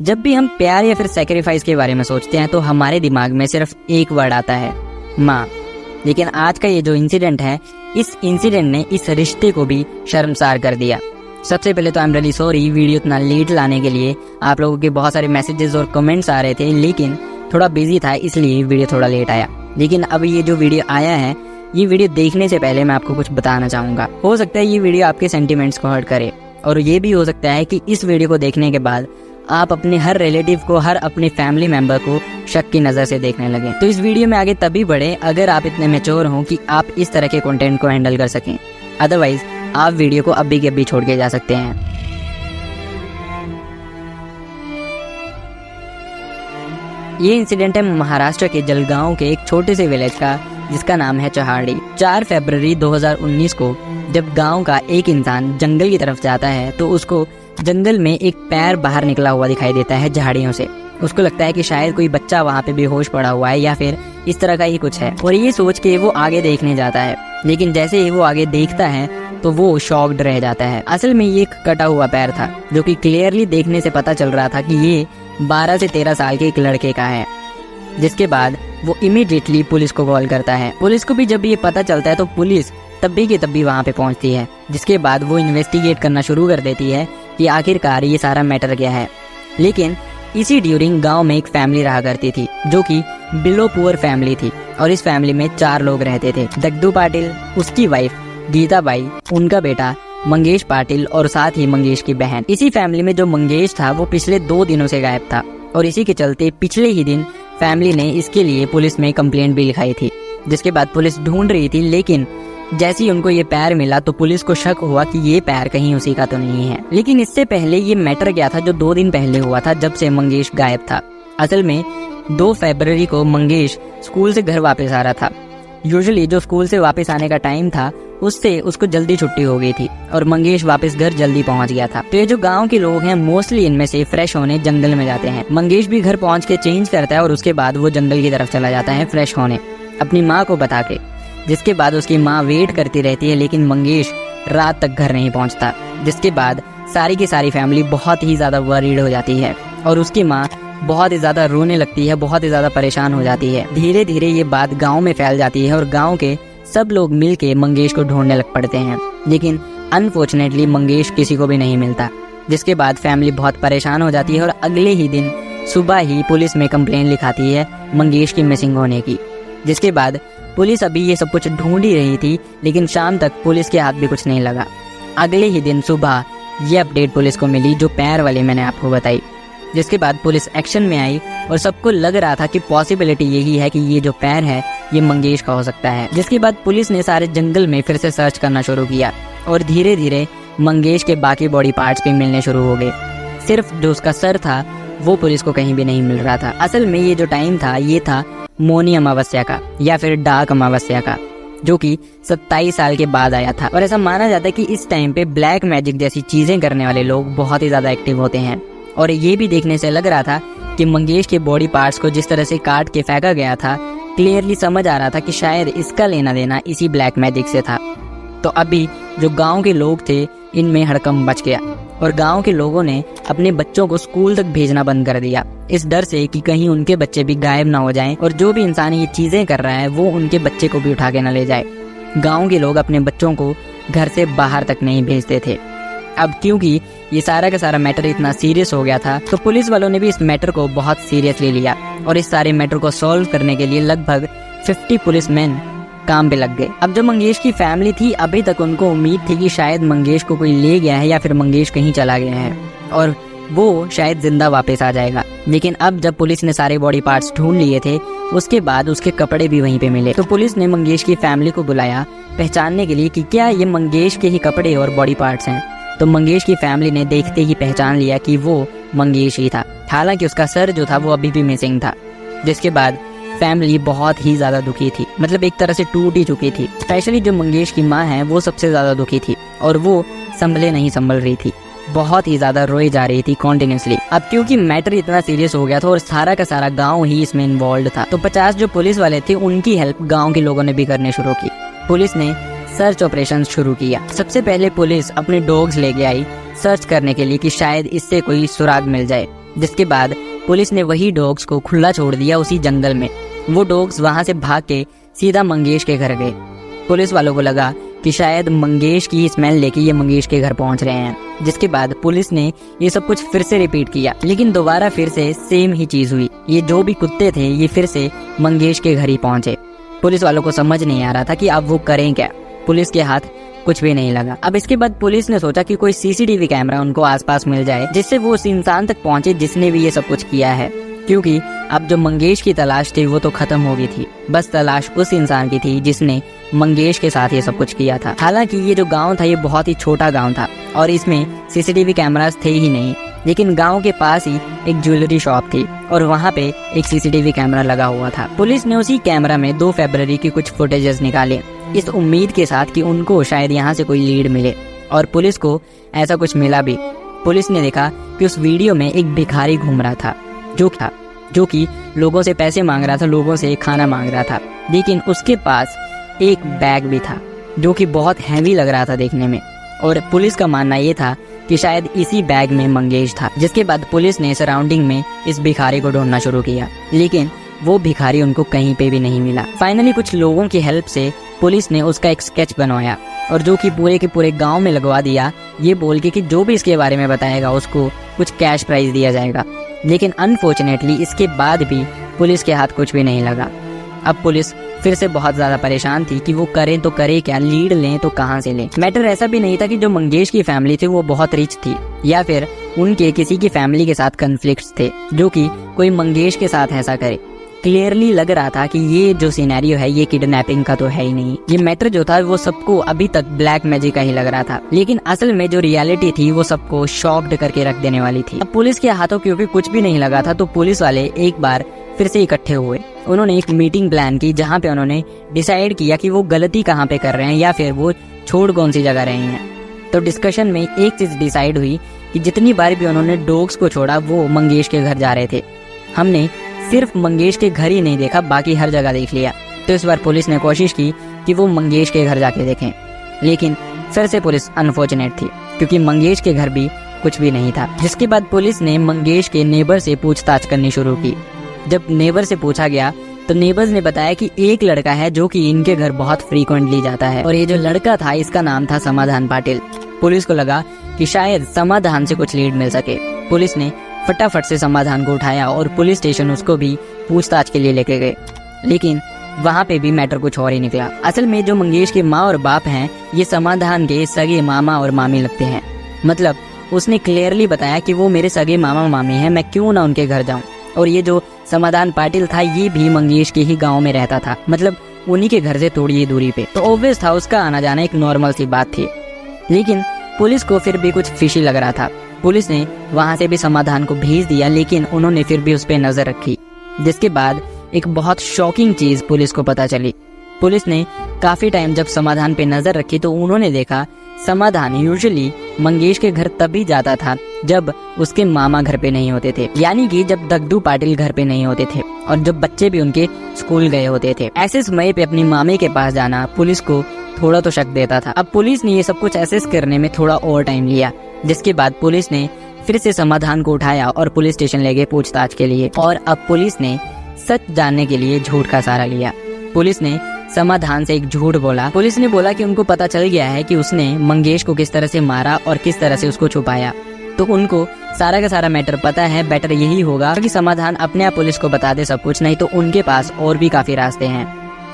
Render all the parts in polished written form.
जब भी हम प्यार या फिर सैक्रिफाइस के बारे में सोचते हैं तो हमारे दिमाग में सिर्फ एक वर्ड आता है, माँ। लेकिन आज का ये जो इंसिडेंट है, इस इंसिडेंट ने इस रिश्ते को भी शर्मसार कर दिया। सबसे पहले तो I am really sorry video इतना लेट लाने के लिए। आप लोगों के बहुत सारे मैसेजेस और कमेंट्स आ रहे थे, लेकिन थोड़ा बिजी था इसलिए वीडियो थोड़ा लेट आया। लेकिन अब ये जो वीडियो आया है, ये वीडियो देखने से पहले मैं आपको कुछ बताना चाहूँगा। हो सकता है ये वीडियो आपके सेंटिमेंट्स को हर्ट करे, और ये भी हो सकता है कि इस वीडियो को देखने के बाद आप अपने हर रिलेटिव को, हर अपने फैमिली मेंबर को शक की नज़र से देखने लगे। तो इस वीडियो में आगे तभी बढ़े अगर आप इतने मैच्योर हों कि आप इस तरह के कंटेंट को हैंडल कर सकें। अदरवाइज आप वीडियो को अभी के अभी छोड़ के जा सकते हैं। ये इंसिडेंट है महाराष्ट्र के जलगांव के एक छोटे से विलेज का, जिसका नाम है चहाड़ी। 4 फरवरी 2019 को जब गांव का एक इंसान जंगल की तरफ जाता है तो उसको जंगल में एक पैर बाहर निकला हुआ दिखाई देता है झाड़ियों से। उसको लगता है कि शायद कोई बच्चा वहाँ पे बेहोश पड़ा हुआ है या फिर इस तरह का ही कुछ है, और ये सोच के वो आगे देखने जाता है। लेकिन जैसे ही वो आगे देखता है तो वो शॉक्ड रह जाता है। असल में ये एक कटा हुआ पैर था, जो कि क्लियरली देखने से पता चल रहा था कि ये 12 से 13 साल के एक लड़के का है। जिसके बाद वो इमीडिएटली पुलिस को कॉल करता है। पुलिस को भी जब ये पता चलता है तो पुलिस तभी के तभी वहाँ पे पहुँचती है। जिसके बाद वो इन्वेस्टिगेट करना शुरू कर देती है कि आखिरकार ये सारा मैटर क्या है। लेकिन इसी ड्यूरिंग गांव में एक फैमिली रहा करती थी, जो कि बिलो पुअर फैमिली थी, और इस फैमिली में 4 लोग रहते थे। दगदू पाटिल, उसकी वाइफ गीता बाई, उनका बेटा मंगेश पाटिल और साथ ही मंगेश की बहन। इसी फैमिली में जो मंगेश था वो पिछले 2 दिनों से गायब था, और इसी के चलते पिछले ही दिन फैमिली ने इसके लिए पुलिस में कंप्लेंट भी लिखाई थी। जिसके बाद पुलिस ढूंढ रही थी, लेकिन जैसे ही उनको ये पैर मिला तो पुलिस को शक हुआ कि ये पैर कहीं उसी का तो नहीं है। लेकिन इससे पहले ये मैटर क्या था जो 2 दिन पहले हुआ था, जब से मंगेश गायब था। असल में 2 फरवरी को मंगेश स्कूल से घर वापस आ रहा था। यूजुअली जो स्कूल से वापस आने का टाइम था उससे उसको जल्दी छुट्टी हो गई थी, और मंगेश वापस घर जल्दी पहुंच गया था। तो ये जो गांव के लोग हैं मोस्टली इनमें से फ्रेश होने जंगल में जाते हैं। मंगेश भी घर पहुंच के चेंज करता है और उसके बाद वो जंगल की तरफ चला जाता है फ्रेश होने, अपनी माँ को बता के। जिसके बाद उसकी माँ वेट करती रहती है, लेकिन मंगेश रात तक घर नहीं पहुंचता। जिसके बाद सारी की सारी फैमिली बहुत ही ज्यादा वरीड हो जाती है, और उसकी माँ बहुत ही ज्यादा रोने लगती है, बहुत ही ज्यादा परेशान हो जाती है। धीरे धीरे ये बात गांव में फैल जाती है और गांव के सब लोग मिलके मंगेश को ढूंढने लग पड़ते हैं। लेकिन अनफॉर्चुनेटली मंगेश किसी को भी नहीं मिलता। जिसके बाद फैमिली बहुत परेशान हो जाती है और अगले ही दिन सुबह ही पुलिस में कंप्लेंट लिखाती है मंगेश की मिसिंग होने की। जिसके बाद पुलिस अभी ये सब कुछ ढूंढ ही रही थी, लेकिन शाम तक पुलिस के हाथ भी कुछ नहीं लगा। अगले ही दिन सुबह ये अपडेट पुलिस को मिली जो पैर वाली मैंने आपको बताई। जिसके बाद पुलिस एक्शन में आई और सबको लग रहा था कि पॉसिबिलिटी यही है कि ये जो पैर है ये मंगेश का हो सकता है। जिसके बाद पुलिस ने सारे जंगल में फिर से सर्च करना शुरू किया, और धीरे धीरे मंगेश के बाकी बॉडी पार्ट्स भी मिलने शुरू हो गए। सिर्फ जो उसका सर था वो पुलिस को कहीं भी नहीं मिल रहा था। असल में ये जो टाइम था ये था मौनी अमावस्या का, या फिर डार्क अमावस्या का, जो कि 27 साल के बाद आया था। और ऐसा माना जाता है कि इस टाइम पे ब्लैक मैजिक जैसी चीजें करने वाले लोग बहुत ही ज्यादा एक्टिव होते हैं। और ये भी देखने से लग रहा था कि मंगेश के बॉडी पार्ट्स को जिस तरह से काट के फेंका गया था, क्लियरली समझ आ रहा था कि शायद इसका लेना देना इसी ब्लैक मैजिक से था। तो अभी जो गांव के लोग थे इनमें हड़कंप मच गया, और गांव के लोगों ने अपने बच्चों को स्कूल तक भेजना बंद कर दिया, इस डर से कि कहीं उनके बच्चे भी गायब ना हो जाएं, और जो भी इंसान ये चीजें कर रहा है वो उनके बच्चे को भी उठा के न ले जाए। गांव के लोग अपने बच्चों को घर से बाहर तक नहीं भेजते थे। अब क्योंकि ये सारा का सारा मैटर इतना सीरियस हो गया था, तो पुलिस वालों ने भी इस मैटर को बहुत सीरियसली लिया, और इस सारे मैटर को सॉल्व करने के लिए लगभग 50 पुलिसमैन काम पे लग गए। अब जो मंगेश की फैमिली थी, अभी तक उनको उम्मीद थी कि शायद मंगेश को कोई ले गया है या फिर मंगेश कहीं चला गया है और वो शायद जिंदा वापस आ जाएगा। लेकिन अब जब पुलिस ने सारे बॉडी पार्ट्स ढूंढ लिए थे, उसके बाद उसके कपड़े भी वहीं पे मिले। तो पुलिस ने मंगेश की फैमिली को बुलाया पहचानने के लिए कि क्या ये मंगेश के ही कपड़े और बॉडी पार्ट्स हैं। तो मंगेश की फैमिली ने देखते ही पहचान लिया कि वो मंगेश ही था, हालांकि उसका सर जो था वो अभी भी मिसिंग था। जिसके बाद फैमिली बहुत ही ज्यादा दुखी थी, मतलब एक तरह से टूट ही चुकी थी। स्पेशली जो मंगेश की माँ है वो सबसे ज्यादा दुखी थी, और वो संभल रही थी, बहुत ही ज्यादा रोई जा रही थी कॉन्टिन्यूसली। अब क्योंकि मैटर इतना सीरियस हो गया था और सारा का सारा गांव ही इसमें इन्वॉल्व था, तो 50 जो पुलिस वाले थे उनकी हेल्प गांव के लोगों ने भी करने शुरू की। पुलिस ने सर्च ऑपरेशन शुरू किया। सबसे पहले पुलिस अपने डॉग्स लेके आई सर्च करने के लिए कि शायद इससे कोई सुराग मिल जाए। जिसके बाद पुलिस ने वही डॉग्स को खुला छोड़ दिया उसी जंगल में। वो डॉग्स वहां से भाग के सीधा मंगेश के घर गए। पुलिस वालों को लगा कि शायद मंगेश की स्मेल लेके ये मंगेश के घर पहुंच रहे हैं, जिसके बाद पुलिस ने ये सब कुछ फिर से रिपीट किया, लेकिन दोबारा फिर से सेम ही चीज हुई। ये जो भी कुत्ते थे ये फिर से मंगेश के घर ही पहुंचे। पुलिस वालों को समझ नहीं आ रहा था कि अब वो करें क्या। पुलिस के हाथ कुछ भी नहीं लगा। अब इसके बाद पुलिस ने सोचा कि कोई सीसीटीवी कैमरा उनको आसपास मिल जाए, जिससे वो उस इंसान तक पहुंचे जिसने भी ये सब कुछ किया है, क्योंकि अब जो मंगेश की तलाश थी वो तो खत्म हो गई थी। बस तलाश उस इंसान की थी जिसने मंगेश के साथ ये सब कुछ किया था। हालांकि ये जो गांव था ये बहुत ही छोटा गांव था और इसमें सीसीटीवी कैमरास थे ही नहीं, लेकिन गांव के पास ही एक ज्वेलरी शॉप थी और वहां पे एक सीसीटीवी कैमरा लगा हुआ था। पुलिस ने उसी कैमरा में 2 फरवरी की कुछ फुटेजेस निकाले, इस उम्मीद के साथ कि उनको शायद यहाँ से कोई लीड मिले, और पुलिस को ऐसा कुछ मिला भी। पुलिस ने देखा कि उस वीडियो में एक भिखारी घूम रहा था जो कि लोगों से पैसे मांग रहा था, लोगों से खाना मांग रहा था, लेकिन उसके पास एक बैग भी था जो कि बहुत हैवी लग रहा था देखने में, और पुलिस का मानना ये था कि शायद इसी बैग में मंगेश था। जिसके बाद पुलिस ने सराउंडिंग में इस भिखारी को ढूंढना शुरू किया, लेकिन वो भिखारी उनको कहीं पे भी नहीं मिला। फाइनली कुछ लोगों की हेल्प से पुलिस ने उसका एक स्केच बनवाया और जो कि पूरे के पूरे गांव में लगवा दिया, ये बोल के कि जो भी इसके बारे में बताएगा उसको कुछ कैश प्राइज दिया जाएगा। लेकिन अनफॉर्चुनेटली इसके बाद भी पुलिस के हाथ कुछ भी नहीं लगा। अब पुलिस फिर से बहुत ज्यादा परेशान थी कि वो करें तो करे क्या, लीड लें तो कहां से लें। मैटर ऐसा भी नहीं था कि जो मंगेश की फैमिली थी वो बहुत रिच थी या फिर उनके किसी की फैमिली के साथ कन्फ्लिक्ट्स थे जो कि कोई मंगेश के साथ ऐसा करे। क्लियरली लग रहा था कि ये जो सिनेरियो है ये किडनैपिंग का तो है ही नहीं। ये मैटर जो था वो सबको अभी तक ब्लैक मैजिक का ही लग रहा था, लेकिन असल में जो रियलिटी थी वो सबको शॉक्ड करके रख देने वाली थी। अब पुलिस के हाथों क्योंकि कुछ भी नहीं लगा था तो पुलिस वाले एक बार फिर से इकट्ठे हुए। उन्होंने एक मीटिंग प्लान की जहाँ पे उन्होंने डिसाइड किया कि वो गलती कहाँ पे कर रहे हैं या फिर वो छोड़ कौन सी जगह रहे हैं। तो डिस्कशन में एक चीज डिसाइड हुई कि जितनी बार भी उन्होंने डॉग्स को छोड़ा वो मंगेश के घर जा रहे थे। हमने सिर्फ मंगेश के घर ही नहीं देखा, बाकी हर जगह देख लिया। तो इस बार पुलिस ने कोशिश की कि वो मंगेश के घर जाके देखें, लेकिन फिर से पुलिस अनफॉर्चुनेट थी क्योंकि मंगेश के घर भी कुछ भी नहीं था। जिसके बाद पुलिस ने मंगेश के नेबर से पूछताछ करनी शुरू की। जब नेबर से पूछा गया तो नेबर्स ने बताया कि एक लड़का है जो कि इनके घर बहुत फ्रीक्वेंटली जाता है और ये जो लड़का था इसका नाम था समाधान पाटिल। पुलिस को लगा कि शायद समाधान से कुछ लीड मिल सके। पुलिस ने फटाफट से समाधान को उठाया और पुलिस स्टेशन उसको भी पूछताछ के लिए लेके गए, लेकिन वहाँ पे भी मैटर कुछ और ही निकला। असल में जो मंगेश के माँ और बाप हैं ये समाधान के सगे मामा और मामी लगते हैं। मतलब उसने क्लियरली बताया कि वो मेरे सगे मामा मामी हैं, मैं क्यों ना उनके घर जाऊं। और ये जो समाधान पाटिल था ये भी मंगेश के ही गांव में रहता था, मतलब उन्हीं के घर से थोड़ी ही दूरी पे। तो ऑब्वियस था उसका आना जाना एक नॉर्मल सी बात थी, लेकिन पुलिस को फिर भी कुछ फिशी लग रहा था। पुलिस ने वहां से भी समाधान को भेज दिया, लेकिन उन्होंने फिर भी उस पर नजर रखी। जिसके बाद एक बहुत शॉकिंग चीज पुलिस को पता चली। पुलिस ने काफी टाइम जब समाधान पे नजर रखी तो उन्होंने देखा समाधान यूजुअली मंगेश के घर तभी जाता था जब उसके मामा घर पे नहीं होते थे, यानी कि जब दगदू पाटिल घर पे नहीं होते थे और जब बच्चे भी उनके स्कूल गए होते थे। ऐसे समय पे अपनी मामी के पास जाना पुलिस को थोड़ा तो शक देता था। अब पुलिस ने ये सब कुछ एसेस करने में थोड़ा और टाइम लिया, जिसके बाद पुलिस ने फिर से समाधान को उठाया और पुलिस स्टेशन ले गए पूछताछ के लिए। और अब पुलिस ने सच जानने के लिए झूठ का सहारा लिया। पुलिस ने समाधान से एक झूठ बोला। पुलिस ने बोला कि उनको पता चल गया है कि उसने मंगेश को किस तरह से मारा और किस तरह से उसको छुपाया, तो उनको सारा का सारा मैटर पता है। बेटर यही होगा कि समाधान अपने आप पुलिस को बता दे सब कुछ, नहीं तो उनके पास और भी काफी रास्ते हैं।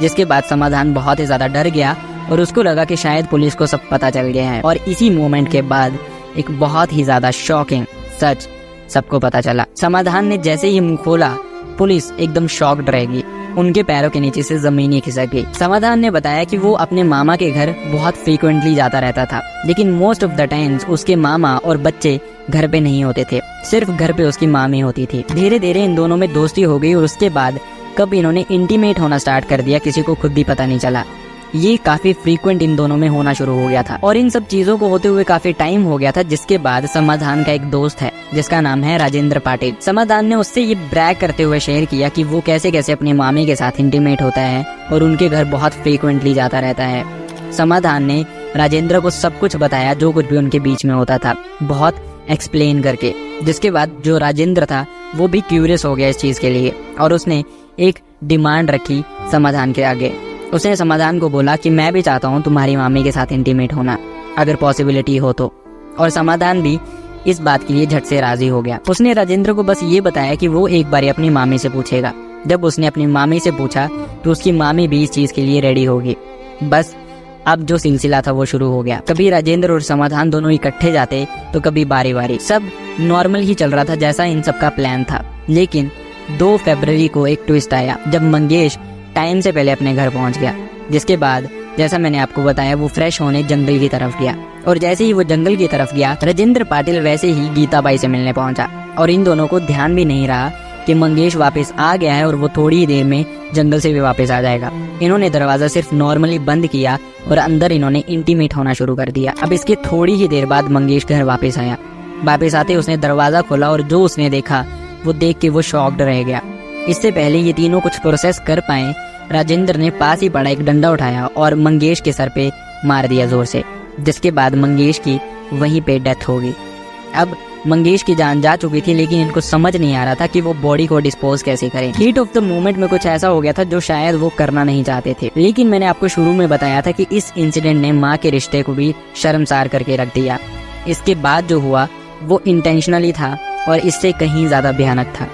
जिसके बाद समाधान बहुत ही ज्यादा डर गया और उसको लगा कि शायद पुलिस को सब पता चल गया है। और इसी मोमेंट के बाद एक बहुत ही ज्यादा शॉकिंग सच सबको पता चला। समाधान ने जैसे ही मुंह खोला पुलिस एकदम शॉक्ड रहेगी, उनके पैरों के नीचे से जमीन ही खिसक गई। समाधान ने बताया कि वो अपने मामा के घर बहुत फ्रीक्वेंटली जाता रहता था, लेकिन मोस्ट ऑफ द टाइम्स उसके मामा और बच्चे घर पे नहीं होते थे, सिर्फ घर पे उसकी मामी होती थी। धीरे धीरे इन दोनों में दोस्ती हो गई और उसके बाद कब इन्होंने इंटीमेट होना स्टार्ट कर दिया किसी को खुद भी पता नहीं चला। ये काफी फ्रीक्वेंट इन दोनों में होना शुरू हो गया था और इन सब चीजों को होते हुए काफी टाइम हो गया था। जिसके बाद समाधान का एक दोस्त है जिसका नाम है राजेंद्र पाटिल। समाधान ने उससे ये ब्रैग करते हुए शेयर किया कि वो कैसे कैसे अपनी मामी के साथ इंटीमेट होता है और उनके घर बहुत फ्रीक्वेंटली जाता रहता है। समाधान ने राजेंद्र को सब कुछ बताया जो कुछ भी उनके बीच में होता था। बहुत एक्सप्लेन करके। जिसके बाद जो राजेंद्र था वो भी क्यूरियस हो गया इस चीज़ के लिए और उसने एक डिमांड रखी समाधान के आगे। उसने समाधान को बोला कि मैं भी चाहता हूँ तुम्हारी मामी के साथ इंटीमेट होना अगर पॉसिबिलिटी हो तो। और समाधान भी इस बात के लिए झट से राजी हो गया। उसने राजेंद्र को बस ये बताया कि वो एक बार अपनी मामी से पूछेगा। जब उसने अपनी मामी से पूछा तो उसकी मामी भी इस चीज़ के लिए रेडी होगी। बस अब जो सिलसिला था वो शुरू हो गया। कभी राजेंद्र और समाधान दोनों इकट्ठे जाते तो कभी बारी बारी। सब नॉर्मल ही चल रहा था जैसा इन सब का प्लान था। लेकिन 2 फरवरी को एक ट्विस्ट आया जब मंगेश टाइम से पहले अपने घर पहुंच गया। जिसके बाद जैसा मैंने आपको बताया वो फ्रेश होने जंगल की तरफ गया और जैसे ही वो जंगल की तरफ गया राजेंद्र पाटिल वैसे ही गीताबाई से मिलने पहुंचा और इन दोनों को ध्यान भी नहीं रहा कि मंगेश वापस आ गया है और वो थोड़ी ही देर में जंगल से भी वापस आ जाएगा। इन्होंने दरवाजा सिर्फ नॉर्मली बंद किया और अंदर इन्होंने इंटीमेट होना शुरू कर दिया। अब इसके थोड़ी ही देर बाद मंगेश घर वापस आया। वापस आते उसने दरवाजा खोला और जो उसने देखा वो देख के वो शॉक्ड रह गया। इससे पहले ये तीनों कुछ प्रोसेस कर पाए राजेंद्र ने पास ही पड़ा एक डंडा उठाया और मंगेश के सर पे मार दिया जोर से। जिसके बाद मंगेश की वहीं पे डेथ हो गई। अब मंगेश की जान जा चुकी थी लेकिन इनको समझ नहीं आ रहा था कि वो बॉडी को डिस्पोज कैसे करें। हीट ऑफ द मोमेंट में कुछ ऐसा हो गया था जो शायद वो करना नहीं चाहते थे। लेकिन मैंने आपको शुरू में बताया था कि इस इंसिडेंट ने माँ के रिश्ते को भी शर्मसार करके रख दिया। इसके बाद जो हुआ वो इंटेंशनली था और इससे कहीं ज्यादा भयानक था।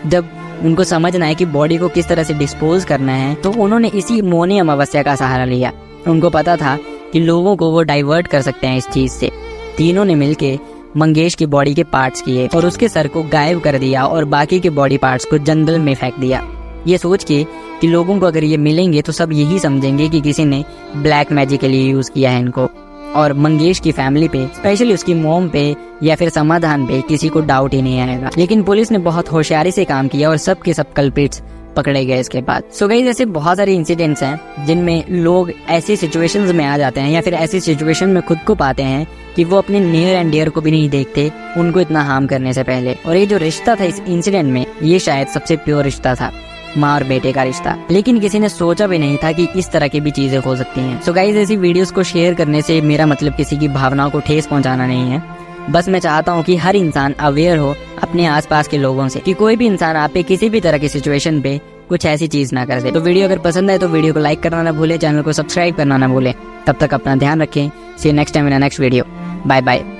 जब उनको समझना है कि बॉडी को किस तरह से डिस्पोज करना है तो उन्होंने इसी मौनी अमावस्या का सहारा लिया। उनको पता था कि लोगों को वो डाइवर्ट कर सकते हैं इस चीज से। तीनों ने मिलके मंगेश की बॉडी के पार्ट्स किए और उसके सर को गायब कर दिया और बाकी के बॉडी पार्ट्स को जंगल में फेंक दिया, ये सोच के कि लोगों को अगर ये मिलेंगे तो सब यही समझेंगे कि किसी ने ब्लैक मैजिक के लिए यूज किया है इनको। और मंगेश की फैमिली पे स्पेशली उसकी मॉम पे या फिर समाधान पे किसी को डाउट ही नहीं आएगा। लेकिन पुलिस ने बहुत होशियारी से काम किया और सब के सब कल्प्रिट्स पकड़े गए इसके बाद। सो गाइस ऐसे बहुत सारे इंसिडेंट्स हैं जिनमें लोग ऐसी सिचुएशंस में आ जाते हैं या फिर ऐसी सिचुएशन में खुद को पाते हैं कि वो अपने नियर एंड डियर को भी नहीं देखते उनको इतना हार्म करने से पहले। और ये जो रिश्ता था इस इंसिडेंट में ये शायद सबसे प्योर रिश्ता था, माँ और बेटे का रिश्ता। लेकिन किसी ने सोचा भी नहीं था कि इस तरह की भी चीजें हो सकती हैं। सो गाइस ऐसी वीडियोस को शेयर करने से मेरा मतलब किसी की भावनाओं को ठेस पहुंचाना नहीं है। बस मैं चाहता हूँ कि हर इंसान अवेयर हो अपने आसपास के लोगों से कि कोई भी इंसान आप पे किसी भी तरह की सिचुएशन पे कुछ ऐसी चीज ना कर दे। तो वीडियो अगर पसंद आए तो वीडियो को लाइक करना ना भूले, चैनल को सब्सक्राइब करना ना भूले। तब तक अपना ध्यान रखें। See you next time in next video. Bye bye.